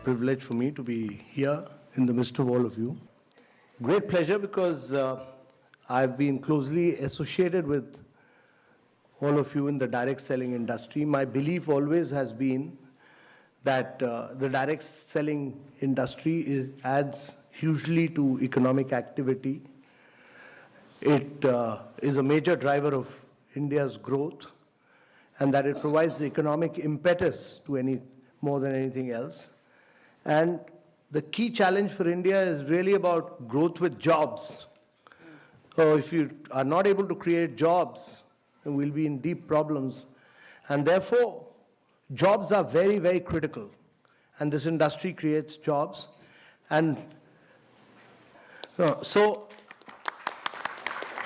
privilege for me to be here in the midst of all of you. Great pleasure because I've been closely associated with all of you in the direct selling industry. My belief always has been that the direct selling industry adds hugely to economic activity. It is a major driver of India's growth, and that it provides the economic impetus to more than anything else. And the key challenge for India is really about growth with jobs. So if you are not able to create jobs, then we'll be in deep problems. And therefore, jobs are very, very critical. And this industry creates jobs. And so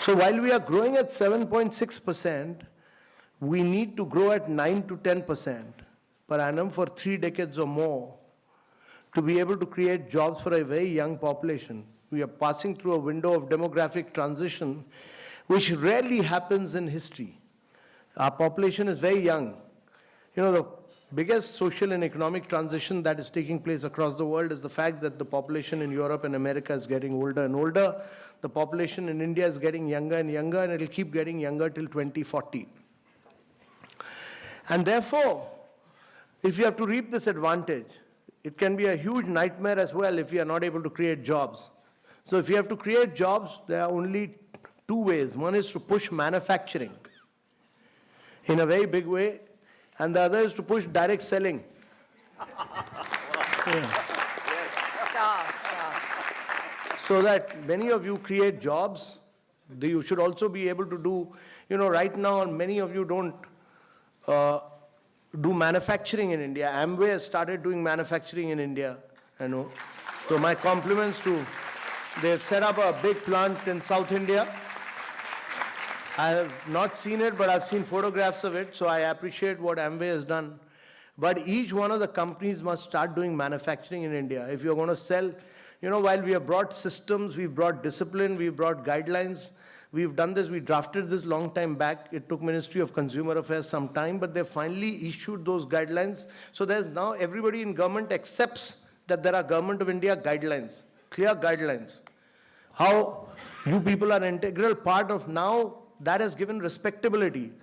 while we are growing at 7.6%, we need to grow at 9 to 10% per annum for 3 decades or more to be able to create jobs for a very young population. We are passing through a window of demographic transition, which rarely happens in history. Our population is very young. You know, the biggest social and economic transition that is taking place across the world is the fact that the population in Europe and America is getting older and older. The population in India is getting younger and younger, and it will keep getting younger till 2040. And therefore, if you have to reap this advantage, it can be a huge nightmare as well if you are not able to create jobs. So if you have to create jobs, there are only two ways. One is to push manufacturing in a very big way, and the other is to push direct selling. So that many of you create jobs, you should also be able to do, right now many of you don't do manufacturing in India. Amway has started doing manufacturing in India, I know. So my compliments they've set up a big plant in South India. I have not seen it, but I've seen photographs of it, so I appreciate what Amway has done. But each one of the companies must start doing manufacturing in India. If you're going to sell, while we have brought systems, we've brought discipline, we've brought guidelines, we've done this, we drafted this long time back. It took Ministry of Consumer Affairs some time, but they finally issued those guidelines. So there's now everybody in government accepts that there are Government of India guidelines, clear guidelines. How you people are an integral part of now, that has given respectability.